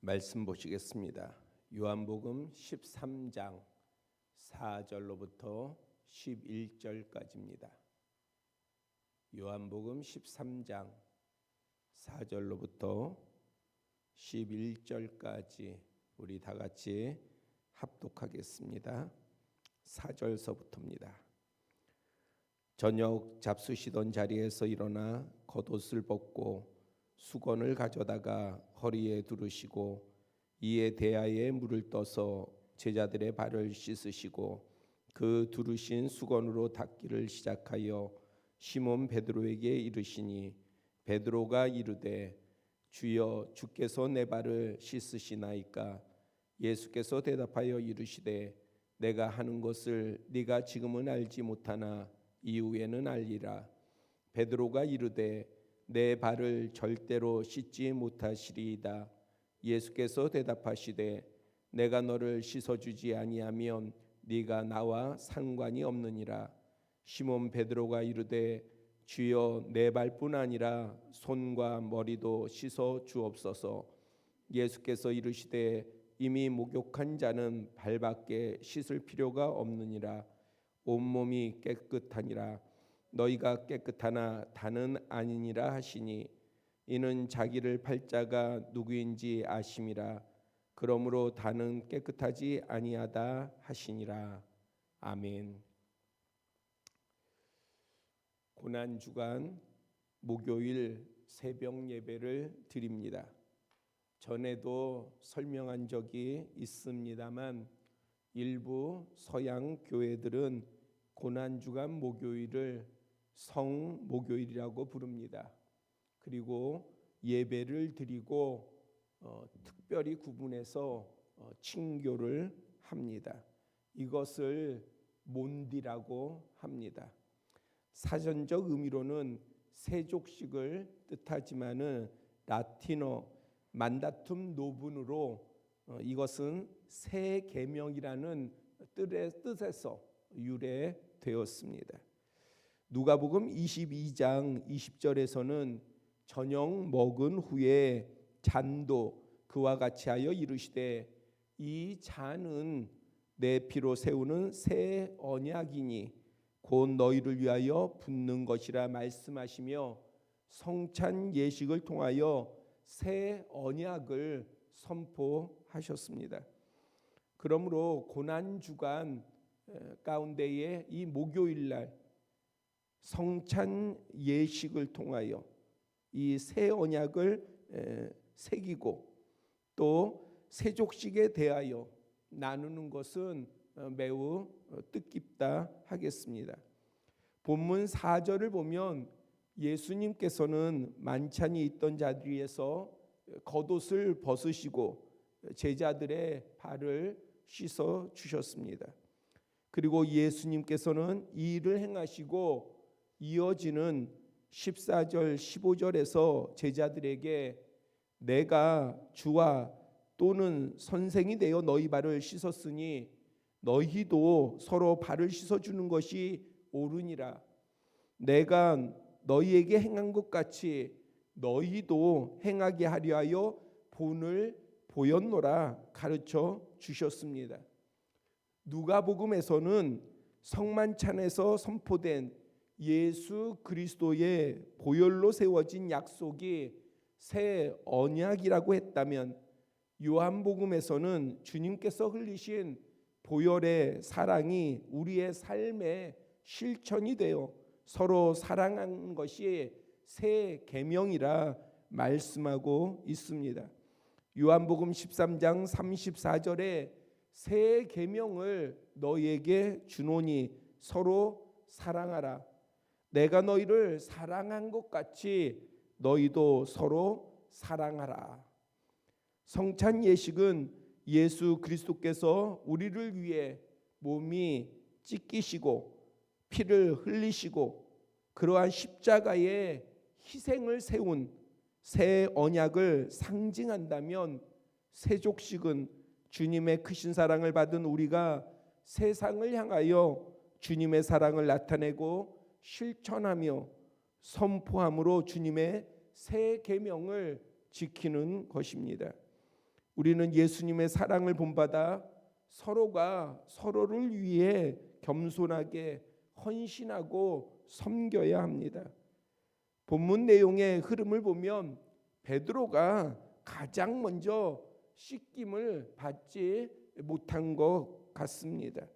말씀 보시겠습니다. 요한복음 13장 4절로부터 11절까지입니다. 요한복음 13장 4절로부터 11절까지 우리 다 같이 합독하겠습니다. 4절서부터입니다. 저녁 잡수시던 자리에서 일어나 겉옷을 벗고 수건을 가져다가 허리에 두르시고 이에 대야에 물을 떠서 제자들의 발을 씻으시고 그 두르신 수건으로 닦기를 시작하여 시몬 베드로에게 이르시니 베드로가 이르되 주여 주께서 내 발을 씻으시나이까? 예수께서 대답하여 이르시되 내가 하는 것을 네가 지금은 알지 못하나 이후에는 알리라. 베드로가 이르되 내 발을 절대로 씻지 못하시리이다. 예수께서 대답하시되 내가 너를 씻어주지 아니하면 네가 나와 상관이 없느니라. 시몬 베드로가 이르되 주여 내 발뿐 아니라 손과 머리도 씻어 주옵소서. 예수께서 이르시되 이미 목욕한 자는 발밖에 씻을 필요가 없느니라. 온몸이 깨끗하니라. 너희가 깨끗하나 다는 아니니라 하시니 이는 자기를 팔 자가 누구인지 아심이라. 그러므로 다는 깨끗하지 아니하다 하시니라. 아멘. 고난주간 목요일 새벽 예배를 드립니다. 전에도 설명한 적이 있습니다만 일부 서양 교회들은 고난주간 목요일을 성목요일이라고 부릅니다. 그리고 예배를 드리고 특별히 구분해서 칭교를 합니다. 이것을 몬디라고 합니다. 사전적 의미로는 세족식을 뜻하지만은 라틴어 만다툼 노분으로 이것은 새 계명이라는 뜻에서 유래되었습니다. 누가복음 22장 20절에서는 저녁 먹은 후에 잔도 그와 같이 하여 이르시되 이 잔은 내 피로 세우는 새 언약이니 곧 너희를 위하여 붓는 것이라 말씀하시며 성찬 예식을 통하여 새 언약을 선포하셨습니다. 그러므로 고난주간 가운데에 이 목요일날 성찬 예식을 통하여 이 새 언약을 새기고 또 세족식에 대하여 나누는 것은 매우 뜻깊다 하겠습니다. 본문 4절을 보면 예수님께서는 만찬이 있던 자리에서 겉옷을 벗으시고 제자들의 발을 씻어 주셨습니다. 그리고 예수님께서는 이 일을 행하시고 이어지는 14절 15절에서 제자들에게 내가 주와 또는 선생이 되어 너희 발을 씻었으니 너희도 서로 발을 씻어주는 것이 옳으니라. 내가 너희에게 행한 것 같이 너희도 행하게 하려 하여 본을 보였노라 가르쳐 주셨습니다. 누가복음에서는 성만찬에서 선포된 예수 그리스도의 보혈로 세워진 약속이 새 언약이라고 했다면 요한복음에서는 주님께서 흘리신 보혈의 사랑이 우리의 삶의 실천이 되어 서로 사랑하는 것이 새 계명이라 말씀하고 있습니다. 요한복음 13장 34절에 새 계명을 너희에게 주노니 서로 사랑하라. 내가 너희를 사랑한 것 같이 너희도 서로 사랑하라. 성찬 예식은 예수 그리스도께서 우리를 위해 몸이 찢기시고 피를 흘리시고 그러한 십자가의 희생을 세운 새 언약을 상징한다면 세족식은 주님의 크신 사랑을 받은 우리가 세상을 향하여 주님의 사랑을 나타내고 실천하며 선포함으로 주님의 새 계명을 지키는 것입니다. 우리는 예수님의 사랑을 본받아 서로가 서로를 위해 겸손하게 헌신하고 섬겨야 합니다. 본문 내용의 흐름을 보면 베드로가 가장 먼저 씻김을 받지 못한 것 같습니다.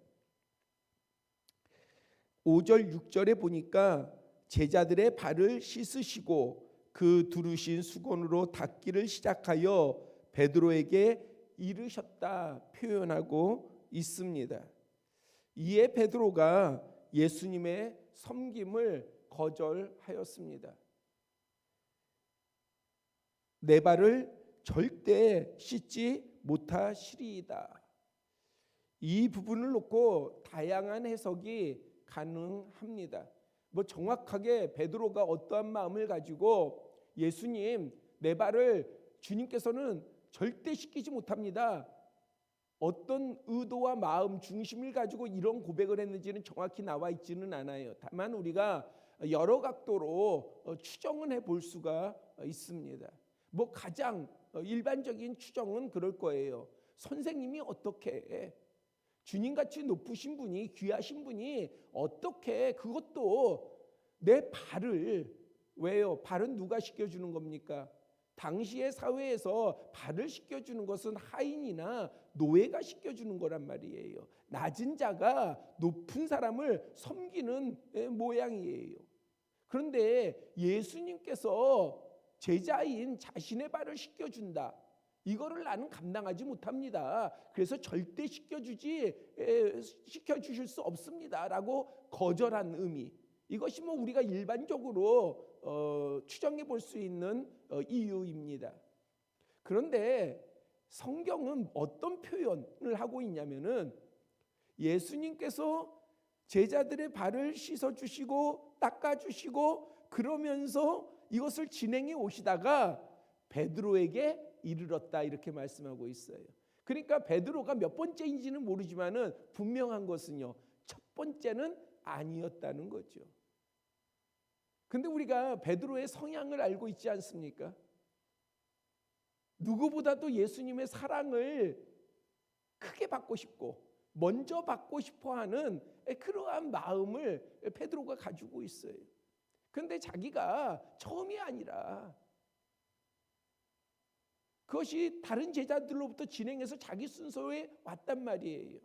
5절 6절에 보니까 제자들의 발을 씻으시고 그 두르신 수건으로 닦기를 시작하여 베드로에게 이르셨다 표현하고 있습니다. 이에 베드로가 예수님의 섬김을 거절하였습니다. 내 발을 절대 씻지 못하시리이다. 이 부분을 놓고 다양한 해석이 가능합니다. 정확하게 베드로가 어떠한 마음을 가지고 예수님, 내 발을 주님께서는 절대 씻기지 못합니다, 어떤 의도와 마음, 중심을 가지고 이런 고백을 했는지는 정확히 나와 있지는 않아요. 다만 우리가 여러 각도로 추정은 해볼 수가 있습니다. 가장 일반적인 추정은 그럴 거예요. 선생님이 어떻게, 주님같이 높으신 분이, 귀하신 분이 어떻게 그것도 내 발을, 왜요? 발은 누가 씻겨주는 겁니까? 당시의 사회에서 발을 씻겨주는 것은 하인이나 노예가 씻겨주는 거란 말이에요. 낮은 자가 높은 사람을 섬기는 모양이에요. 그런데 예수님께서 제자인 자신의 발을 씻겨준다, 이거를 나는 감당하지 못합니다, 그래서 절대 시켜주실 수 없습니다 라고 거절한 의미, 이것이 우리가 일반적으로 추정해 볼 수 있는 이유입니다. 그런데 성경은 어떤 표현을 하고 있냐면은 예수님께서 제자들의 발을 씻어주시고 닦아주시고 그러면서 이것을 진행해 오시다가 베드로에게 이르렀다, 이렇게 말씀하고 있어요. 그러니까 베드로가 몇 번째인지는 모르지만은 분명한 것은요, 첫 번째는 아니었다는 거죠. 근데 우리가 베드로의 성향을 알고 있지 않습니까? 누구보다도 예수님의 사랑을 크게 받고 싶고 먼저 받고 싶어하는 그러한 마음을 베드로가 가지고 있어요. 그런데 자기가 처음이 아니라 그것이 다른 제자들로부터 진행해서 자기 순서에 왔단 말이에요.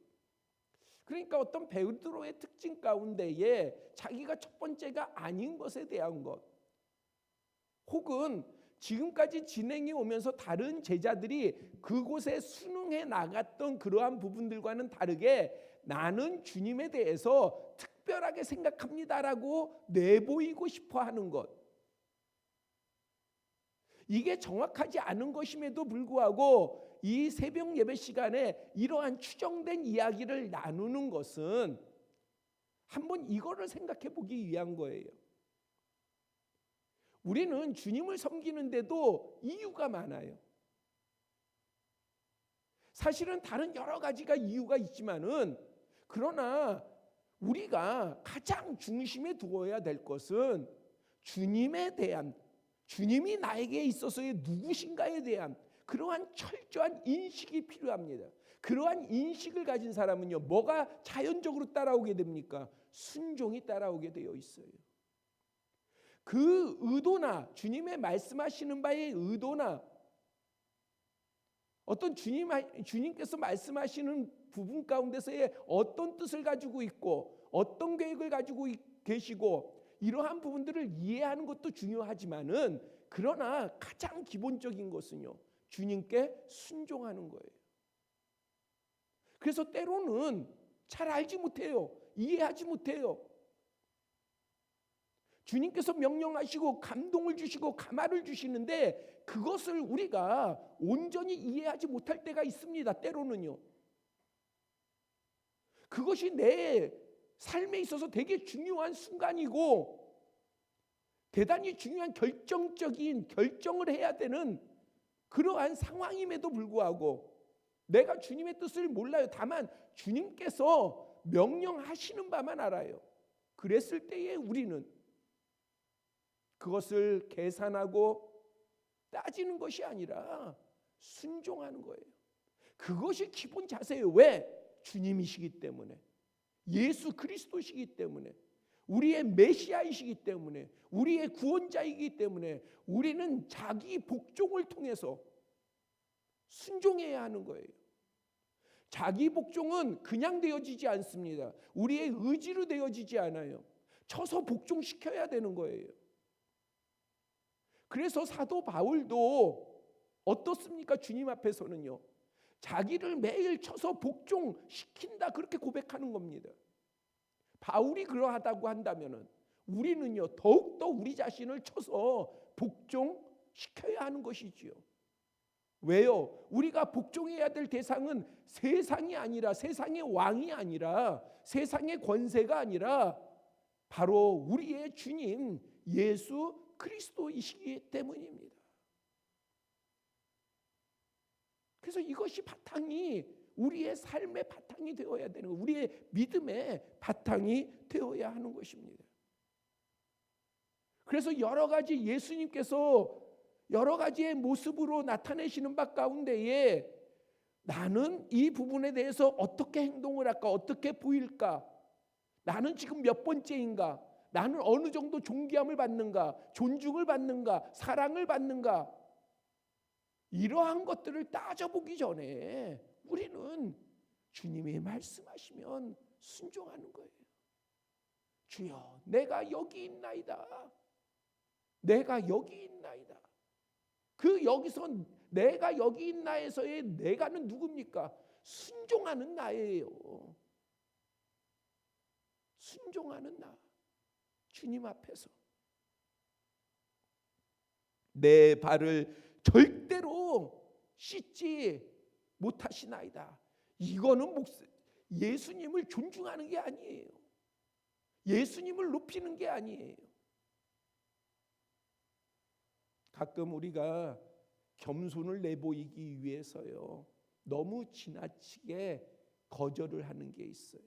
그러니까 어떤 베드로의 특징 가운데에 자기가 첫 번째가 아닌 것에 대한 것, 혹은 지금까지 진행해 오면서 다른 제자들이 그곳에 순응해 나갔던 그러한 부분들과는 다르게 나는 주님에 대해서 특별하게 생각합니다라고 내보이고 싶어 하는 것, 이게 정확하지 않은 것임에도 불구하고 이 새벽 예배 시간에 이러한 추정된 이야기를 나누는 것은 한번 이거를 생각해 보기 위한 거예요. 우리는 주님을 섬기는데도 이유가 많아요. 사실은 다른 여러 가지가 이유가 있지만은, 그러나 우리가 가장 중심에 두어야 될 것은 주님에 대한, 주님이 나에게 있어서의 누구신가에 대한 그러한 철저한 인식이 필요합니다. 그러한 인식을 가진 사람은요, 뭐가 자연적으로 따라오게 됩니까? 순종이 따라오게 되어 있어요. 그 의도나 주님의 말씀하시는 바의 의도나 어떤 주님께서 말씀하시는 부분 가운데서의 어떤 뜻을 가지고 있고 어떤 계획을 가지고 계시고 이러한 부분들을 이해하는 것도 중요하지만은, 그러나 가장 기본적인 것은요, 주님께 순종하는 거예요. 그래서 때로는 잘 알지 못해요. 이해하지 못해요. 주님께서 명령하시고 감동을 주시고 감화를 주시는데 그것을 우리가 온전히 이해하지 못할 때가 있습니다. 때로는요. 그것이 내 삶에 있어서 되게 중요한 순간이고 대단히 중요한 결정적인 결정을 해야 되는 그러한 상황임에도 불구하고 내가 주님의 뜻을 몰라요. 다만 주님께서 명령하시는 바만 알아요. 그랬을 때에 우리는 그것을 계산하고 따지는 것이 아니라 순종하는 거예요. 그것이 기본 자세예요. 왜? 주님이시기 때문에, 예수 그리스도시기 때문에, 우리의 메시아이시기 때문에, 우리의 구원자이기 때문에 우리는 자기 복종을 통해서 순종해야 하는 거예요. 자기 복종은 그냥 되어지지 않습니다. 우리의 의지로 되어지지 않아요. 쳐서 복종시켜야 되는 거예요. 그래서 사도 바울도 어떻습니까? 주님 앞에서는요, 자기를 매일 쳐서 복종시킨다, 그렇게 고백하는 겁니다. 바울이 그러하다고 한다면은 우리는요, 더욱더 우리 자신을 쳐서 복종시켜야 하는 것이지요. 왜요? 우리가 복종해야 될 대상은 세상이 아니라, 세상의 왕이 아니라, 세상의 권세가 아니라 바로 우리의 주님 예수 그리스도이시기 때문입니다. 그래서 이것이 바탕이, 우리의 삶의 바탕이 되어야 되는, 우리의 믿음의 바탕이 되어야 하는 것입니다. 그래서 여러 가지 예수님께서 여러 가지의 모습으로 나타내시는 바 가운데에 나는 이 부분에 대해서 어떻게 행동을 할까, 어떻게 보일까, 나는 지금 몇 번째인가, 나는 어느 정도 존귀함을 받는가, 존중을 받는가, 사랑을 받는가, 이러한 것들을 따져보기 전에 우리는 주님이 말씀하시면 순종하는 거예요. 주여, 내가 여기 있나이다. 내가 여기 있나이다. 그 여기서 내가 여기 있나에서의 내가는 누굽니까? 순종하는 나예요. 순종하는 나. 주님 앞에서 내 발을 절대로 씻지 못하시나이다. 이거는 예수님을 존중하는 게 아니에요. 예수님을 높이는 게 아니에요. 가끔 우리가 겸손을 내보이기 위해서요, 너무 지나치게 거절을 하는 게 있어요.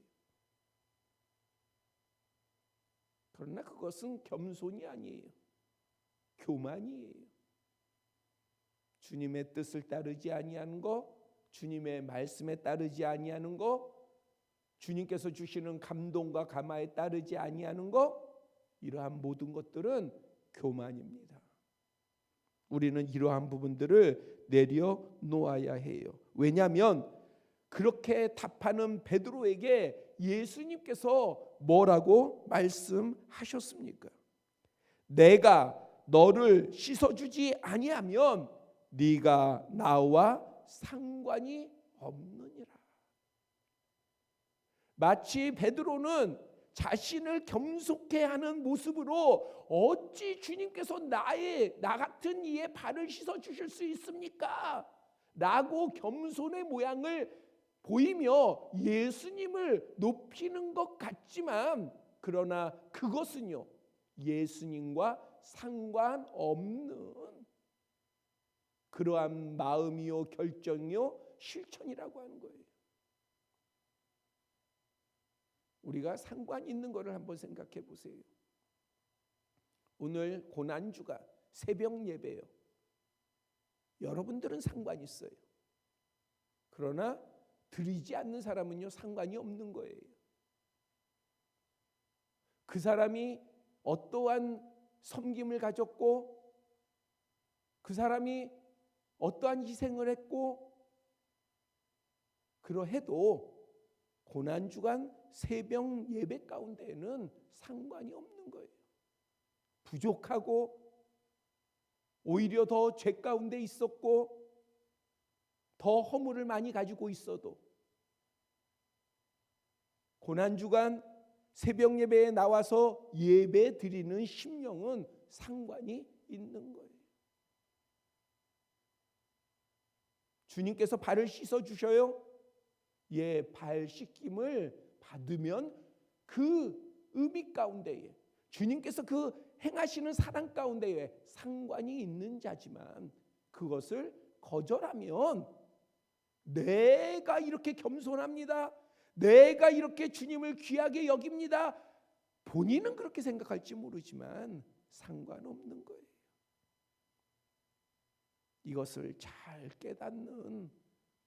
그러나 그것은 겸손이 아니에요. 교만이에요. 주님의 뜻을 따르지 아니하는 거, 주님의 말씀에 따르지 아니하는 거, 주님께서 주시는 감동과 감화에 따르지 아니하는 거, 이러한 모든 것들은 교만입니다. 우리는 이러한 부분들을 내려놓아야 해요. 왜냐하면 그렇게 답하는 베드로에게 예수님께서 뭐라고 말씀하셨습니까? 내가 너를 씻어주지 아니하면 네가 나와 상관이 없느니라. 마치 베드로는 자신을 겸손케 하는 모습으로 어찌 주님께서 나 같은 이의 발을 씻어 주실 수 있습니까? 라고 겸손의 모양을 보이며 예수님을 높이는 것 같지만, 그러나 그것은요, 예수님과 상관없는 그러한 마음이요, 결정이요, 실천이라고 하는 거예요. 우리가 상관 있는 것을 한번 생각해 보세요. 오늘 고난주가 새벽 예배예요. 여러분들은 상관 있어요. 그러나 드리지 않는 사람은요, 상관이 없는 거예요. 그 사람이 어떠한 섬김을 가졌고, 그 사람이 어떠한 희생을 했고, 그러해도 고난주간 새벽 예배 가운데에는 상관이 없는 거예요. 부족하고 오히려 더 죄 가운데 있었고 더 허물을 많이 가지고 있어도 고난주간 새벽 예배에 나와서 예배 드리는 심령은 상관이 있는 거예요. 주님께서 발을 씻어 주셔요. 예, 발 씻김을 받으면 그 의미 가운데에, 주님께서 그 행하시는 사랑 가운데에 상관이 있는 자지만, 그것을 거절하면 내가 이렇게 겸손합니다, 내가 이렇게 주님을 귀하게 여깁니다, 본인은 그렇게 생각할지 모르지만 상관없는 거예요. 이것을 잘 깨닫는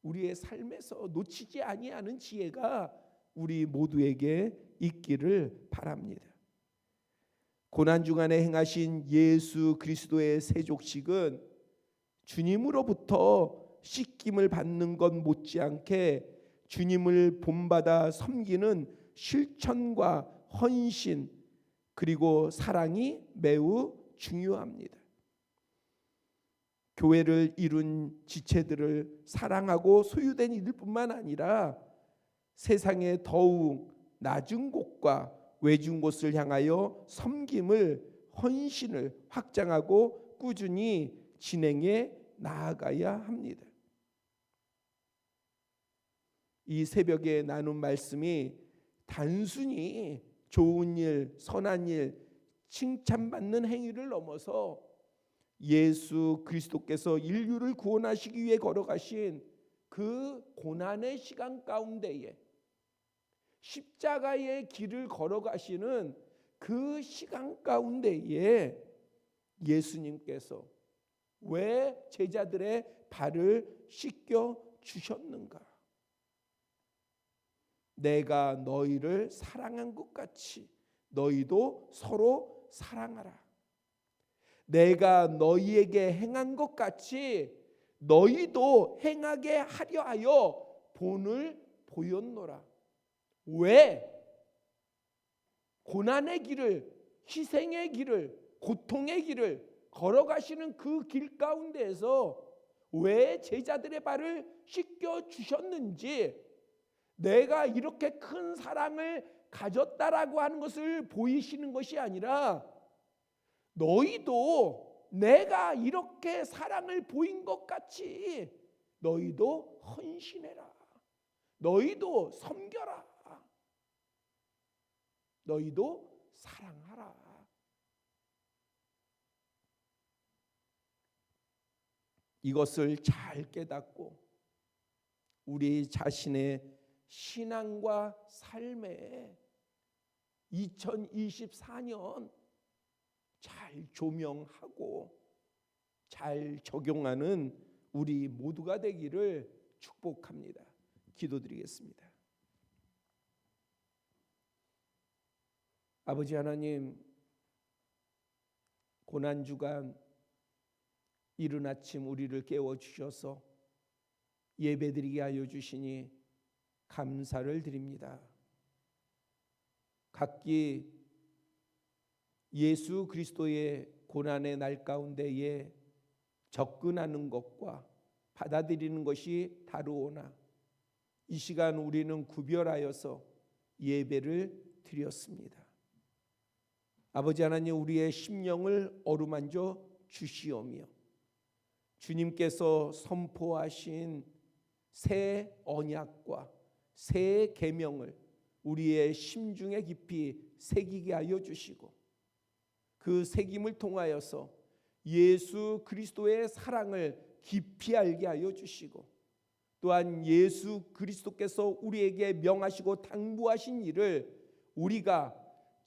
우리의 삶에서 놓치지 아니하는 지혜가 우리 모두에게 있기를 바랍니다. 고난 중간에 행하신 예수 그리스도의 세족식은 주님으로부터 씻김을 받는 것 못지않게 주님을 본받아 섬기는 실천과 헌신 그리고 사랑이 매우 중요합니다. 교회를 이룬 지체들을 사랑하고 소유된 이들뿐만 아니라 세상의 더욱 낮은 곳과 외진 곳을 향하여 섬김을 헌신을 확장하고 꾸준히 진행해 나아가야 합니다. 이 새벽에 나눈 말씀이 단순히 좋은 일, 선한 일, 칭찬받는 행위를 넘어서 예수 그리스도께서 인류를 구원하시기 위해 걸어가신 그 고난의 시간 가운데에 십자가의 길을 걸어가시는 그 시간 가운데에 예수님께서 왜 제자들의 발을 씻겨 주셨는가? 내가 너희를 사랑한 것 같이 너희도 서로 사랑하라. 내가 너희에게 행한 것 같이 너희도 행하게 하려 하여 본을 보였노라. 왜? 고난의 길을, 희생의 길을, 고통의 길을 걸어가시는 그 길 가운데에서 왜 제자들의 발을 씻겨 주셨는지, 내가 이렇게 큰 사랑을 가졌다라고 하는 것을 보이시는 것이 아니라 너희도 내가 이렇게 사랑을 보인 것 같이 너희도 헌신해라. 너희도 섬겨라. 너희도 사랑하라. 이것을 잘 깨닫고 우리 자신의 신앙과 삶에 2024년 잘 조명하고 잘 적용하는 우리 모두가 되기를 축복합니다. 기도드리겠습니다. 아버지 하나님, 고난주간 이른 아침 우리를 깨워주셔서 예배드리게 하여 주시니 감사를 드립니다. 각기 예수 그리스도의 고난의 날 가운데에 접근하는 것과 받아들이는 것이 다르오나 이 시간 우리는 구별하여서 예배를 드렸습니다. 아버지 하나님, 우리의 심령을 어루만져 주시오며 주님께서 선포하신 새 언약과 새 계명을 우리의 심중에 깊이 새기게 하여 주시고 그 새김을 통하여서 예수 그리스도의 사랑을 깊이 알게 하여 주시고 또한 예수 그리스도께서 우리에게 명하시고 당부하신 일을 우리가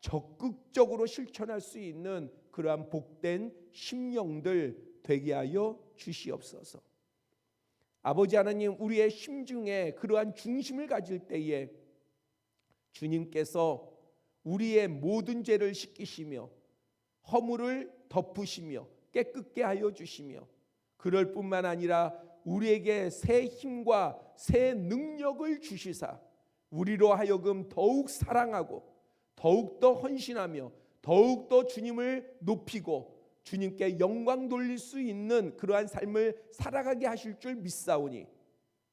적극적으로 실천할 수 있는 그러한 복된 심령들 되게 하여 주시옵소서. 아버지 하나님, 우리의 심중에 그러한 중심을 가질 때에 주님께서 우리의 모든 죄를 씻기시며 허물을 덮으시며 깨끗게 하여 주시며 그럴 뿐만 아니라 우리에게 새 힘과 새 능력을 주시사 우리로 하여금 더욱 사랑하고 더욱더 헌신하며 더욱더 주님을 높이고 주님께 영광 돌릴 수 있는 그러한 삶을 살아가게 하실 줄 믿사오니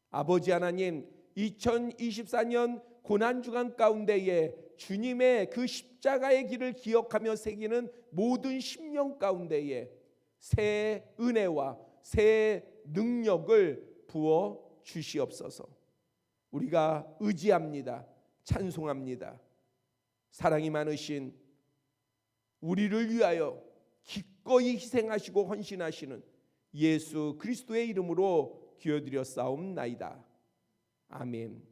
아버지 하나님, 2024년 고난주간 가운데에 주님의 그 십자가의 길을 기억하며 새기는 모든 심령 가운데에 새 은혜와 새 능력을 부어 주시옵소서. 우리가 의지합니다. 찬송합니다. 사랑이 많으신 우리를 위하여 기꺼이 희생하시고 헌신하시는 예수 그리스도의 이름으로 기도드려 싸움나이다. 아멘.